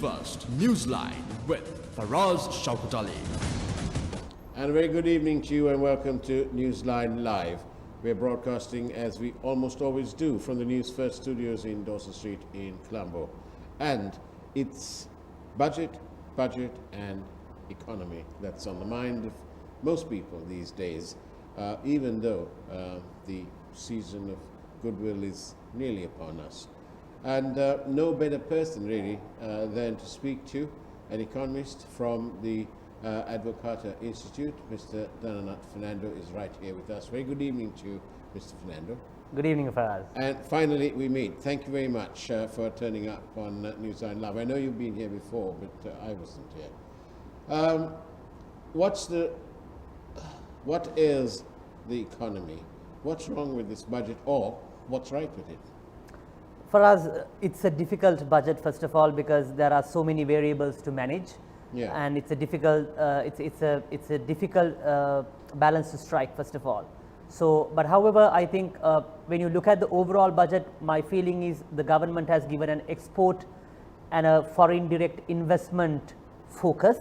First, Newsline with Faraz, Shauketaly. And a very good evening to you and welcome to Newsline Live. We're broadcasting as we almost always do from the Newsfirst studios in Dawson Street in Colombo. And it's budget, and economy that's on the mind of most people these days, even though the season of goodwill is nearly upon us. And no better person really than to speak to an economist from the Advocata Institute. Mr. Dananat Fernando is right here with us. Very good evening to you, Mr. Fernando. Good evening, Faraz. And finally, we meet. Thank you very much for turning up on Newsline Live. I know you've been here before, but I wasn't here. What ails the economy? What's wrong with this budget, or what's right with it? Faraz, it's a difficult budget, first of all, because there are so many variables to manage. Yeah. And it's a difficult, it's a difficult balance to strike, first of all. So, but however, I think when you look at the overall budget, my feeling is the government has given an export and a foreign direct investment focus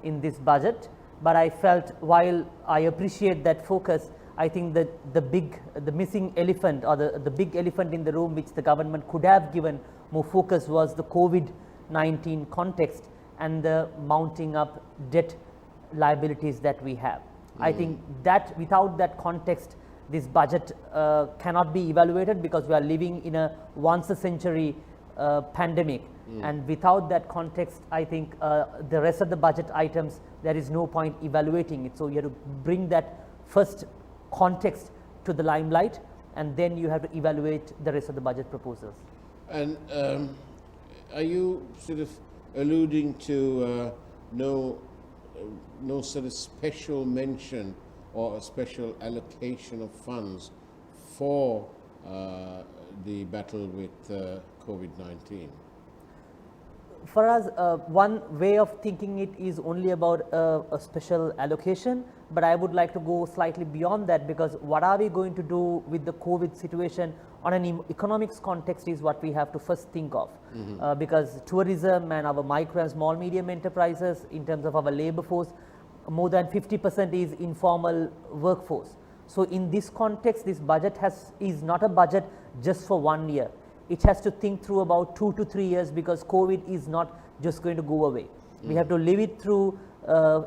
in this budget. But I felt, while I appreciate that focus, I think that the missing elephant, or the big elephant in the room, which the government could have given more focus, was the COVID-19 context and the mounting up debt liabilities that we have. I think that without that context, this budget cannot be evaluated, because we are living in a once a century pandemic. And without that context, I think the rest of the budget items, there is no point evaluating it. So you have to bring that first context to the limelight, and then you have to evaluate the rest of the budget proposals. And are you sort of alluding to no sort of special mention or a special allocation of funds for the battle with COVID-19? For us, one way of thinking it is only about a special allocation, but I would like to go slightly beyond that, because what are we going to do with the COVID situation on an economics context is what we have to first think of. Because tourism and our micro and small medium enterprises, in terms of our labor force, more than 50% is informal workforce. So in this context, this budget is not a budget just for 1 year. It has to think through about 2 to 3 years, because COVID is not just going to go away. We have to live it through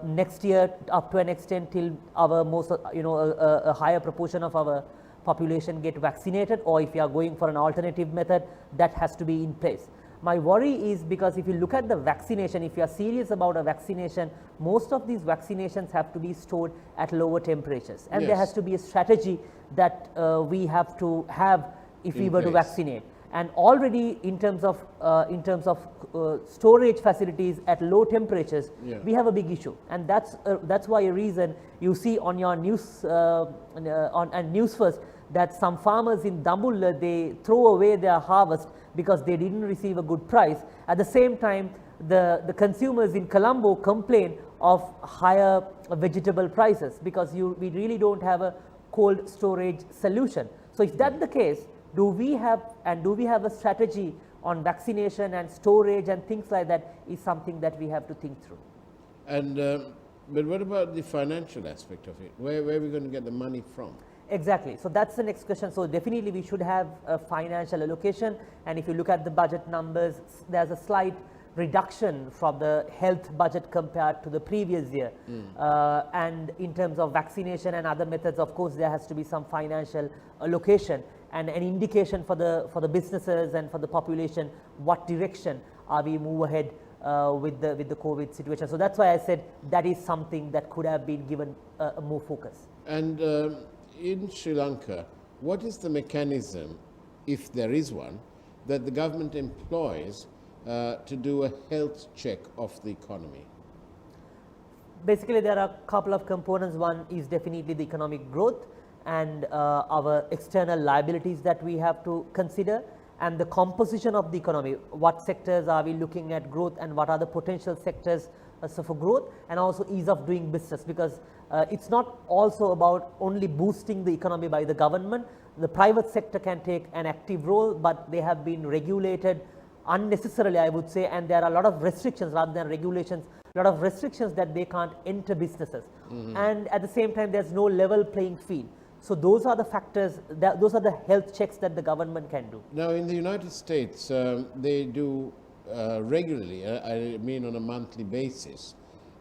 next year up to an extent, till our most, a higher proportion of our population get vaccinated, or if you are going for an alternative method, that has to be in place. My worry is, because if you look at the vaccination, if you are serious about a vaccination, most of these vaccinations have to be stored at lower temperatures. And there has to be a strategy that we have to have if we were to vaccinate. And already in terms of storage facilities at low temperatures, we have a big issue, and that's why a reason you see on your news on Newsfirst that some farmers in Dambulla, they throw away their harvest because they didn't receive a good price. At the same time, the consumers in Colombo complain of higher vegetable prices, because we really don't have a cold storage solution. So if that's the case, do we have a strategy on vaccination and storage and things like that, is something that we have to think through. And but what about the financial aspect of it? Where are we going to get the money from? Exactly. So that's the next question. So definitely we should have a financial allocation, and if you look at the budget numbers, there's a slight reduction from the health budget compared to the previous year. And in terms of vaccination and other methods, of course, there has to be some financial allocation and an indication for the businesses and for the population, what direction are we move ahead with the COVID situation. So that's why I said that is something that could have been given more focus. And in Sri Lanka, what is the mechanism, if there is one, that the government employs to do a health check of the economy? Basically, there are a couple of components. One is definitely the economic growth and our external liabilities that we have to consider, and the composition of the economy. What sectors are we looking at growth, and what are the potential sectors for growth, and also ease of doing business, because it's not also about only boosting the economy by the government. The private sector can take an active role, but they have been regulated unnecessarily, I would say, and there are a lot of restrictions rather than regulations, a lot of restrictions that they can't enter businesses. And at the same time, there's no level playing field. So those are the factors, those are the health checks that the government can do. Now, in the United States, they do regularly, I mean on a monthly basis,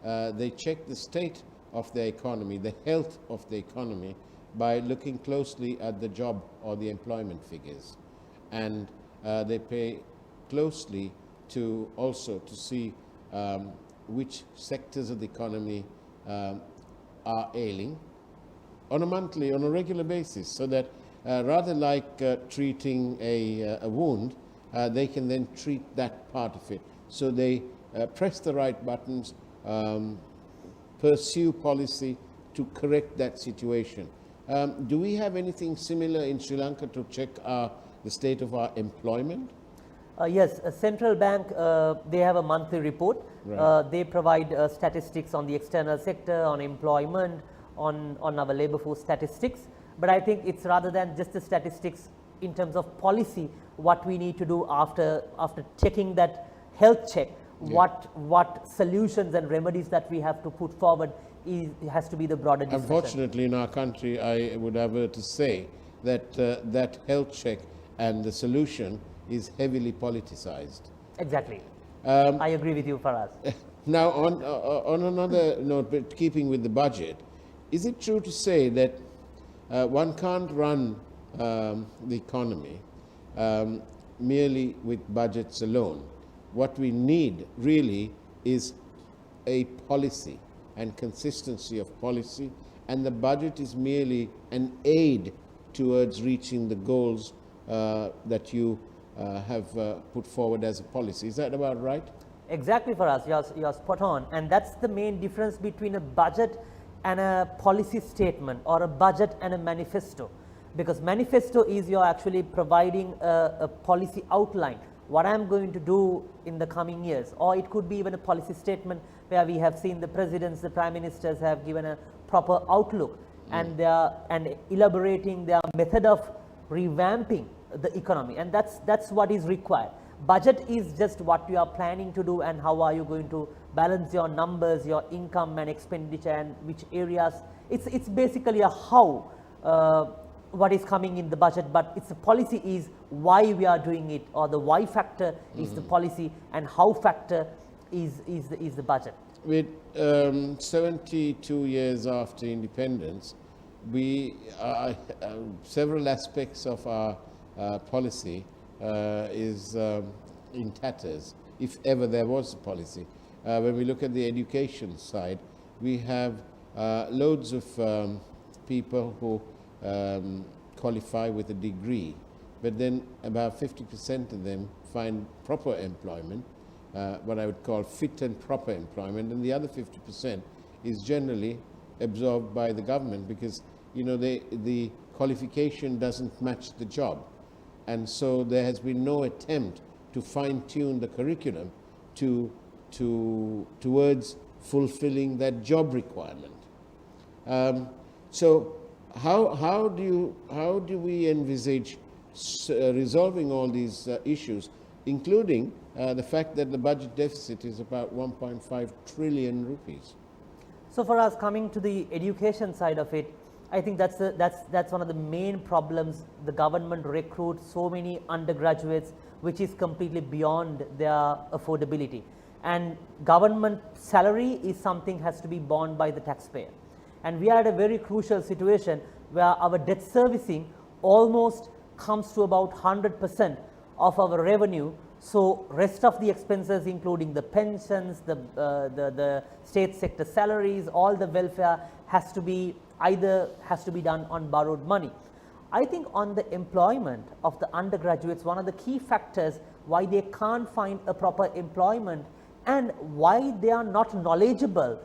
they check the state of the economy, the health of the economy, by looking closely at the job or the employment figures. And they pay closely to also to see which sectors of the economy are ailing on a regular basis, so that rather like treating a wound, they can then treat that part of it. So they press the right buttons, pursue policy to correct that situation. Do we have anything similar in Sri Lanka to check the state of our employment? Yes, a central bank, they have a monthly report. Right. They provide statistics on the external sector, on employment, on our labor force statistics. But I think it's rather than just the statistics in terms of policy, what we need to do after checking that health check, what solutions and remedies that we have to put forward has to be the broader discussion. Unfortunately, in our country, I would have to say that that health check and the solution is heavily politicized. Exactly. I agree with you, Faraz. Now, on another note, but keeping with the budget, is it true to say that one can't run the economy merely with budgets alone? What we need really is a policy and consistency of policy, and the budget is merely an aid towards reaching the goals that you have put forward as a policy. Is that about right? Exactly, Faraz, you're spot on, and that's the main difference between a budget and a policy statement, or a budget and a manifesto. Because manifesto is you're actually providing a policy outline, what I'm going to do in the coming years, or it could be even a policy statement where we have seen the presidents, the prime ministers have given a proper outlook, and they are elaborating their method of revamping the economy, and that's what is required. Budget is just what you are planning to do and how are you going to balance your numbers, your income and expenditure, and which areas. It's basically a how, what is coming in the budget, but it's a policy is why we are doing it, or the why factor is the policy, and how factor is the budget. With 72 years after independence, we several aspects of our policy is in tatters, if ever there was a policy. When we look at the education side, we have loads of people who qualify with a degree, but then about 50% of them find proper employment, what I would call fit and proper employment, and the other 50% is generally absorbed by the government, because the qualification doesn't match the job. And so there has been no attempt to fine-tune the curriculum towards fulfilling that job requirement. So how do we envisage resolving all these issues, including the fact that the budget deficit is about 1.5 trillion rupees? So for us, coming to the education side of it, I think that's one of the main problems. The government recruits so many undergraduates, which is completely beyond their affordability. And government salary is something has to be borne by the taxpayer. And we are at a very crucial situation where our debt servicing almost comes to about 100% of our revenue. So rest of the expenses, including the pensions, the state sector salaries, all the welfare has to be done on borrowed money. I think on the employment of the undergraduates, one of the key factors why they can't find a proper employment and why they are not knowledgeable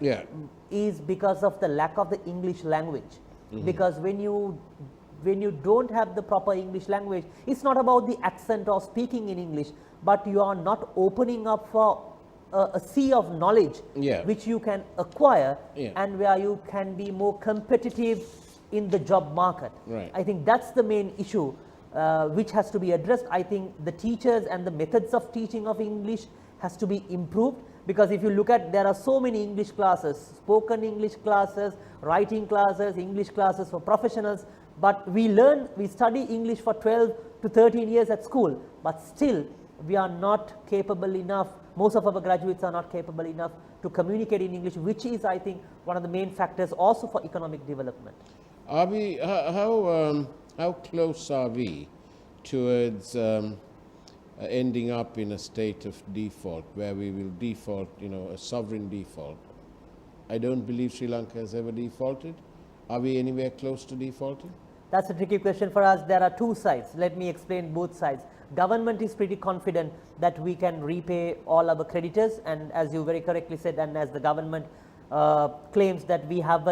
is because of the lack of the English language. Because when you don't have the proper English language, it's not about the accent or speaking in English, but you are not opening up for a sea of knowledge which you can acquire and where you can be more competitive in the job market. Right. I think that's the main issue which has to be addressed. I think the teachers and the methods of teaching of English has to be improved, because if you look at, there are so many English classes, spoken English classes, writing classes, English classes for professionals, but we study English for 12 to 13 years at school, but still we are not capable enough, most of our graduates are not capable enough to communicate in English, which is, I think, one of the main factors also for economic development. Are we, how close are we towards ending up in a state of default, where we will default, a sovereign default? I don't believe Sri Lanka has ever defaulted. Are we anywhere close to defaulting? That's a tricky question for us. There are two sides. Let me explain both sides. Government is pretty confident that we can repay all our creditors, and as you very correctly said, and as the government claims that we have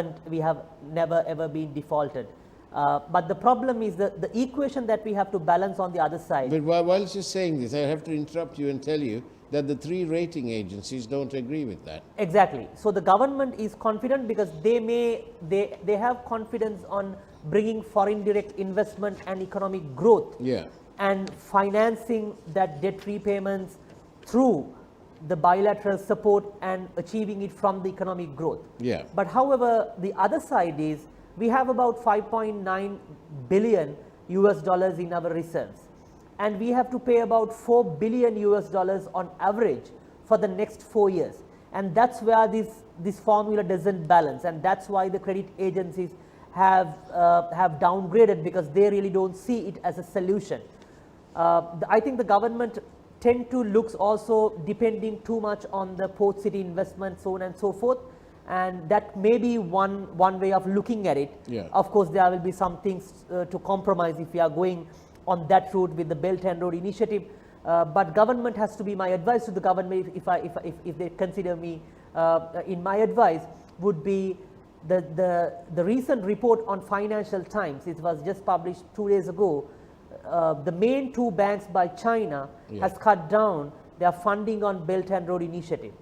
never ever been defaulted. But the problem is the equation that we have to balance on the other side. But whilst you're saying this, I have to interrupt you and tell you that the 3 rating agencies don't agree with that. Exactly. So the government is confident because they have confidence on bringing foreign direct investment and economic growth, Yeah. and financing that debt repayments through the bilateral support and achieving it from the economic growth. Yeah. But however, the other side is we have about 5.9 billion US dollars in our reserves, and we have to pay about 4 billion US dollars on average for the next 4 years, and that's where this formula doesn't balance, and that's why the credit agencies have downgraded, because they really don't see it as a solution. I think the government tend to look also depending too much on the port city investment, so on and so forth, and that may be one way of looking at it. Yeah. Of course, there will be some things to compromise if we are going on that route with the Belt and Road Initiative, but government has to be, my advice to the government, if they consider me in my advice, would be the recent report on Financial Times. It was just published 2 days ago. The main 2 banks by China has cut down their funding on Belt and Road Initiative,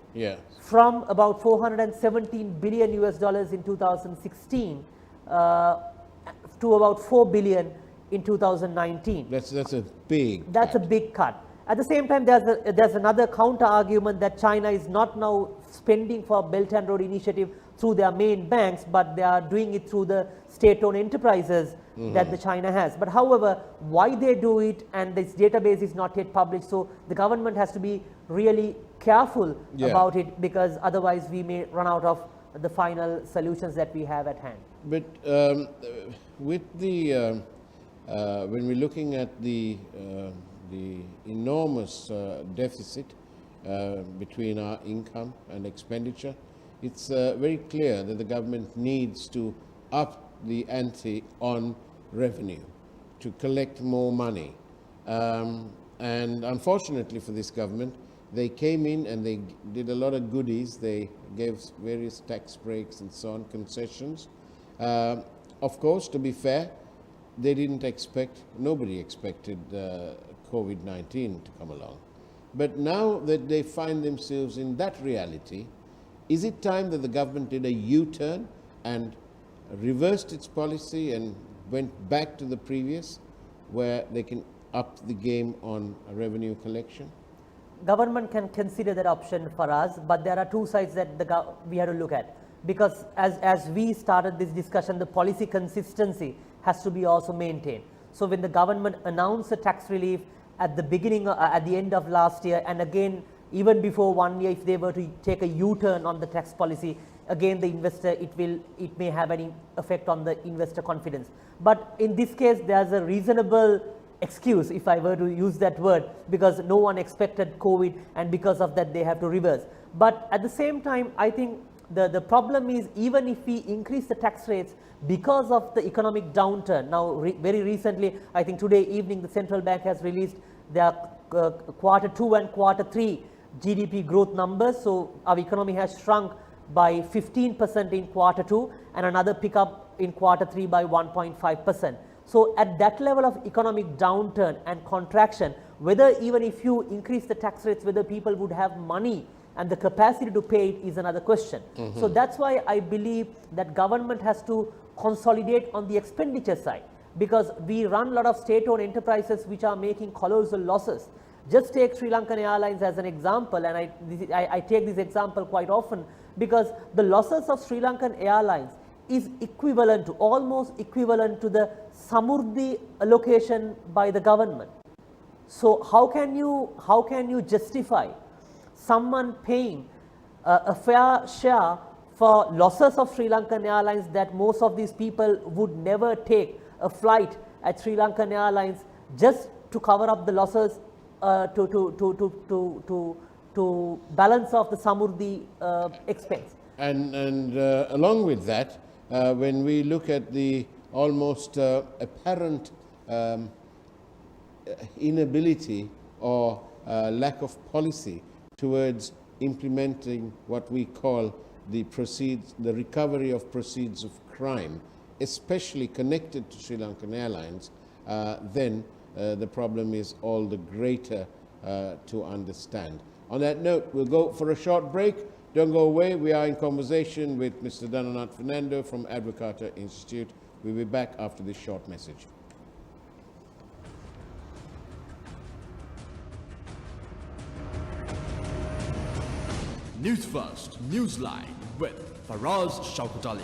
from about 417 billion US dollars in 2016 to about 4 billion in 2019. That's a big That's a big cut. At the same time, there's another counter argument that China is not now spending for Belt and Road Initiative through their main banks, but they are doing it through the state-owned enterprises that the China has. But however, why they do it, and this database is not yet published, so the government has to be really careful about it, because otherwise we may run out of the final solutions that we have at hand. But with the when we're looking at the enormous deficit between our income and expenditure, it's very clear that the government needs to up the ante on revenue to collect more money. And unfortunately for this government, they came in and they did a lot of goodies. They gave various tax breaks and so on, concessions. Of course, to be fair, they didn't expect, nobody expected COVID-19 to come along. But now that they find themselves in that reality, is it time that the government did a U-turn and reversed its policy and went back to the previous, where they can up the game on revenue collection? Government can consider that option for us, but there are 2 sides that we have to look at, because as we started this discussion, the policy consistency has to be also maintained. So when the government announced a tax relief at the beginning, at the end of last year, and again even before 1 year, if they were to take a U-turn on the tax policy, again the investor, it may have any effect on the investor confidence. But in this case, there's a reasonable excuse, if I were to use that word, because no one expected COVID, and because of that they have to reverse. But at the same time, I think the problem is, even if we increase the tax rates because of the economic downturn, now very recently, I think today evening, the central bank has released their Q2 and Q3 GDP growth numbers. So our economy has shrunk by 15% in Q2 and another pickup in Q3 by 1.5%. So at that level of economic downturn and contraction, whether even if you increase the tax rates, whether people would have money and the capacity to pay it is another question. So that's why I believe that government has to consolidate on the expenditure side, because we run a lot of state-owned enterprises which are making colossal losses. Just take Sri Lankan Airlines as an example, and I take this example quite often because the losses of Sri Lankan Airlines is equivalent to, almost equivalent to the Samurdhi allocation by the government. So how can you justify someone paying a fair share for losses of Sri Lankan Airlines that most of these people would never take a flight at Sri Lankan Airlines just to cover up the losses to balance off the Samurdhi expense. And along with that, when we look at the almost apparent inability or lack of policy towards implementing what we call the recovery of proceeds of crime, especially connected to Sri Lankan Airlines, then the problem is all the greater to understand. On that note, we'll go for a short break. Don't go away. We are in conversation with Mr. Dhananath Fernando from Advocata Institute. We'll be back after this short message. Newsfirst, Newsline with Faraz Shauketaly.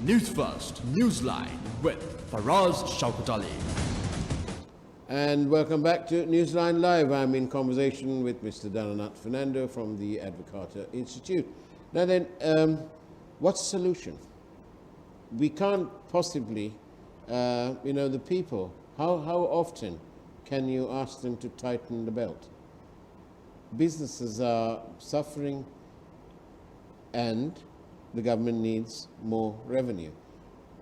Newsfirst, Newsline with Faraz Shauketaly. And welcome back to Newsline Live. I'm in conversation with Mr. Dhananath Fernando from the Advocata Institute. Now then, what's the solution? We can't possibly, the people, how often can you ask them to tighten the belt? Businesses are suffering and the government needs more revenue.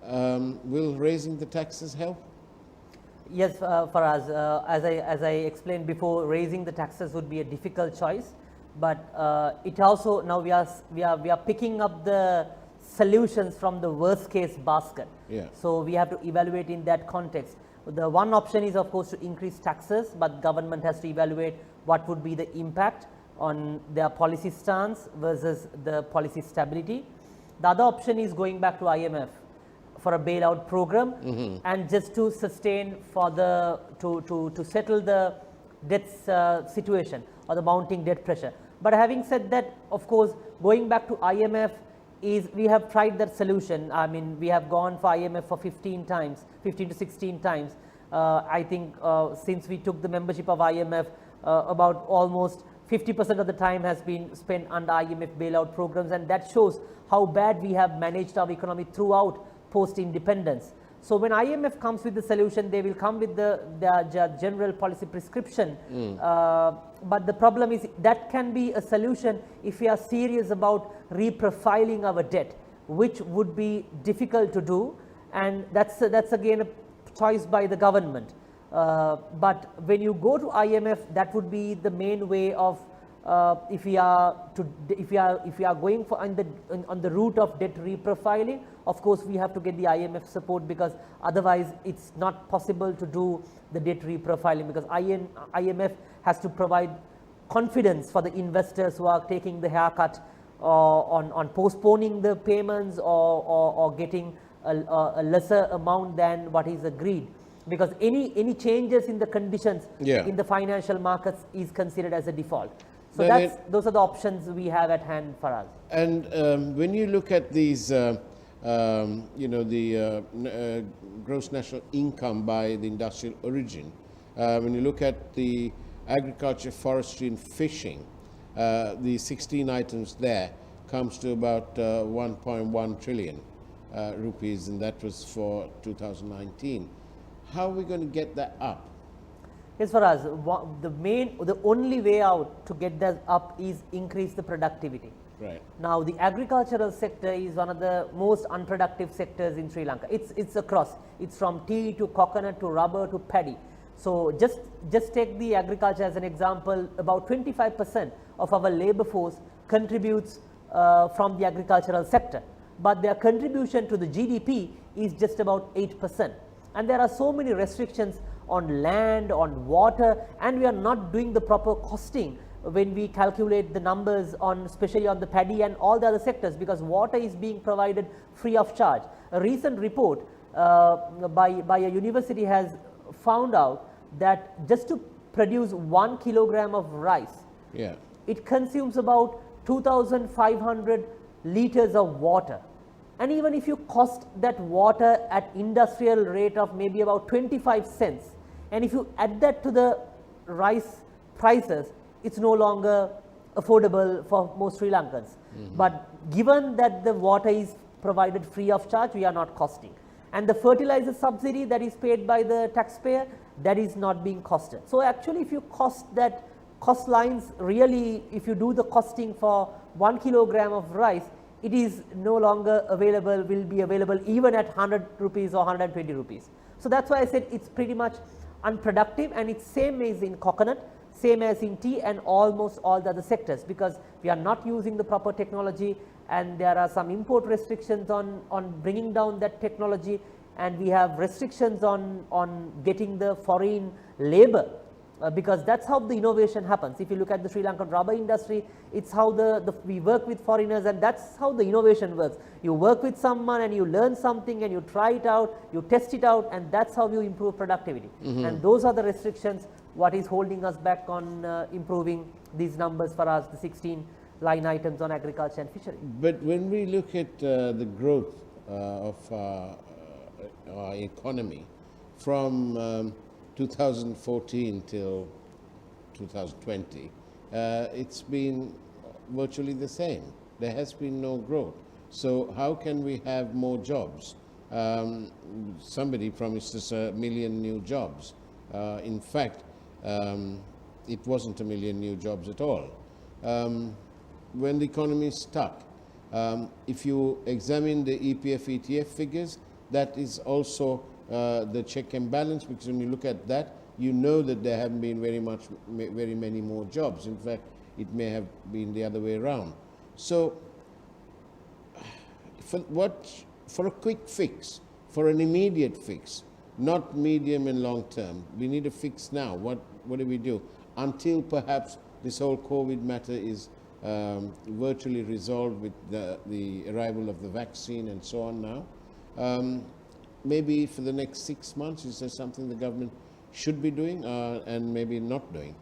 Will raising the taxes help? Yes, Faraz, as I explained before, raising the taxes would be a difficult choice, but it also now we are picking up the solutions from the worst case basket. Yeah. So we have to evaluate in that context. The one option is of course to increase taxes, but government has to evaluate what would be the impact on their policy stance versus the policy stability. The other option is going back to IMF for a bailout program and just to sustain for the to settle the debt situation or the mounting debt pressure. But having said that, of course, going back to IMF is we have tried that solution. I mean, we have gone for IMF for 15 to 16 times. I think since we took the membership of IMF, about almost 50% of the time has been spent under IMF bailout programs, and that shows how bad we have managed our economy throughout post-independence. So when IMF comes with the solution, they will come with the general policy prescription. But the problem is that can be a solution if we are serious about reprofiling our debt, which would be difficult to do, and that's again a choice by the government. But when you go to IMF, that would be the main way of if we are going for on the route of debt reprofiling. Of course, we have to get the IMF support, because otherwise it's not possible to do the debt reprofiling, because IMF has to provide confidence for the investors who are taking the haircut on postponing the payments or getting a lesser amount than what is agreed, because any changes in the conditions in the financial markets is considered as a default. So those are the options we have at hand for us. And when you look at these, gross national income by the industrial origin, when you look at the agriculture, forestry and fishing, the 16 items there comes to about 1.1 trillion rupees, and that was for 2019. How are we going to get that up? Yes, for us, the only way out to get that up is increase the productivity. Right. Now, the agricultural sector is one of the most unproductive sectors in Sri Lanka. It's across. It's from tea to coconut to rubber to paddy. So just take the agriculture as an example. About 25% of our labor force contributes from the agricultural sector, but their contribution to the GDP is just about 8%. And there are so many restrictions on land, on water, and we are not doing the proper costing when we calculate the numbers on, especially on the paddy and all the other sectors, because water is being provided free of charge. A recent report by a university has found out that just to produce 1 kilogram of rice, it consumes about 2,500 liters of water. And even if you cost that water at industrial rate of maybe about 25 cents, and if you add that to the rice prices, it's no longer affordable for most Sri Lankans. But given that the water is provided free of charge, we are not costing. And the fertilizer subsidy that is paid by the taxpayer, that is not being costed. So actually, if you cost that cost lines, really, if you do the costing for 1 kilogram of rice, it is no longer available, will be available even at 100 rupees or 120 rupees. So that's why I said it's pretty much unproductive, and it's same as in coconut, same as in tea and almost all the other sectors, because we are not using the proper technology, and there are some import restrictions on bringing down that technology, and we have restrictions on getting the foreign labor. Because that's how the innovation happens. If you look at the Sri Lankan rubber industry, it's how we work with foreigners, and that's how the innovation works. You work with someone and you learn something and you try it out, you test it out, and that's how you improve productivity. And those are the restrictions what is holding us back on improving these numbers for us, the 16 line items on agriculture and fishery. But when we look at the growth of our economy from 2014 till 2020, it's been virtually the same. There has been no growth. So how can we have more jobs? Somebody promised us 1 million new jobs. In fact, it wasn't 1 million new jobs at all. When the economy is stuck, if you examine the EPF ETF figures, that is also the check and balance, because when you look at that, you know that there haven't been very many more jobs. In fact, it may have been the other way around. So, for a quick fix, for an immediate fix, not medium and long term, we need a fix now. What do we do until perhaps this whole COVID matter is virtually resolved with the arrival of the vaccine and so on now? Maybe for the next 6 months, is there something the government should be doing and maybe not doing?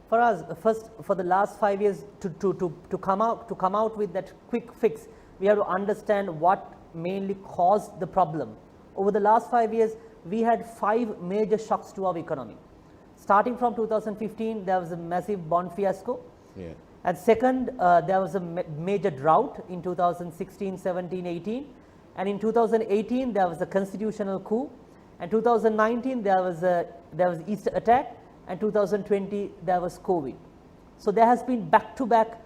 For us, first, for the last 5 years, to come out with that quick fix, we have to understand what mainly caused the problem. Over the last 5 years, we had 5 major shocks to our economy. Starting from 2015, there was a massive bond fiasco. Yeah. And second, there was a major drought in 2016, 17, 18. And in 2018, there was a constitutional coup. And 2019, there was Easter attack. And 2020, there was COVID. So there has been back-to-back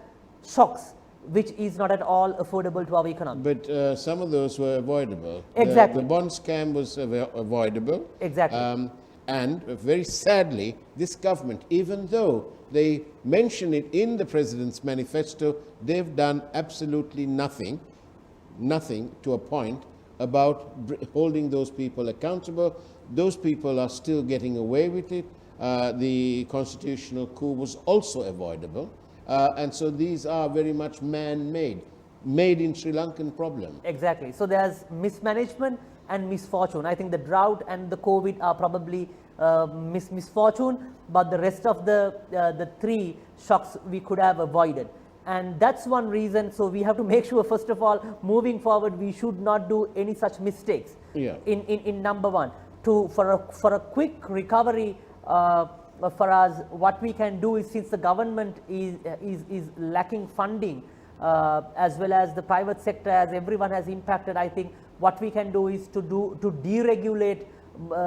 shocks, which is not at all affordable to our economy. But some of those were avoidable. Exactly. The bond scam was avoidable. Exactly. And very sadly, this government, even though they mention it in the President's manifesto, they've done absolutely nothing to a point about holding those people accountable. Those people are still getting away with it. The constitutional coup was also avoidable. And so these are very much man-made, made in Sri Lankan problem. Exactly. So there's mismanagement and misfortune. I think the drought and the COVID are probably misfortune, but the rest of the 3 shocks we could have avoided. And that's one reason. So we have to make sure, first of all, moving forward, we should not do any such mistakes. Yeah. In number one, for a quick recovery. For us, what we can do is, since the government is lacking funding, as well as the private sector, as everyone has impacted, I think what we can do is to deregulate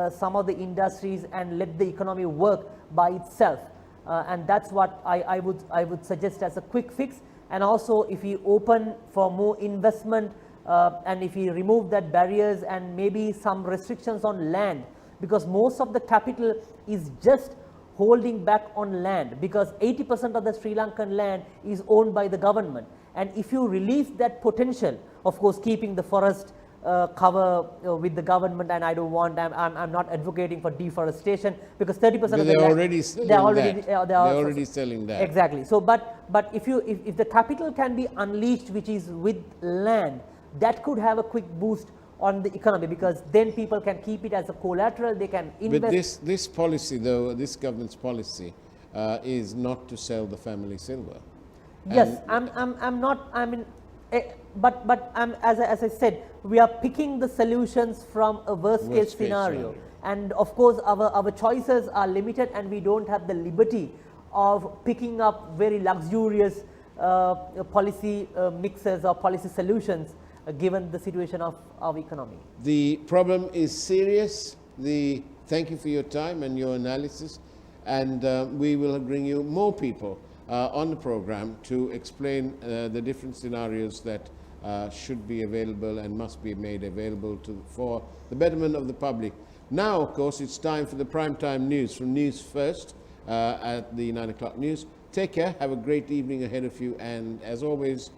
some of the industries and let the economy work by itself. And that's what I would suggest as a quick fix. And also, if we open for more investment, and if we remove that barriers and maybe some restrictions on land, because most of the capital is just holding back on land, because 80% of the Sri Lankan land is owned by the government. And if you release that potential, of course keeping the forest cover with the government, and I'm not advocating for deforestation, because 30% of the they're land, already selling they're already selling that. Exactly. So but if the capital can be unleashed, which is with land, that could have a quick boost on the economy, because then people can keep it as a collateral, they can invest. But this policy, though, this government's policy is not to sell the family silver. Yes, I'm not, I mean, but as I said, we are picking the solutions from a worst case scenario. And of course, our choices are limited, and we don't have the liberty of picking up very luxurious policy mixes or policy solutions, given the situation of our economy. The problem is serious. Thank you for your time and your analysis, and we will bring you more people on the program to explain the different scenarios that should be available and must be made available for the betterment of the public. Now, of course, it's time for the primetime news from News First at the 9 o'clock news. Take care, have a great evening ahead of you, and as always,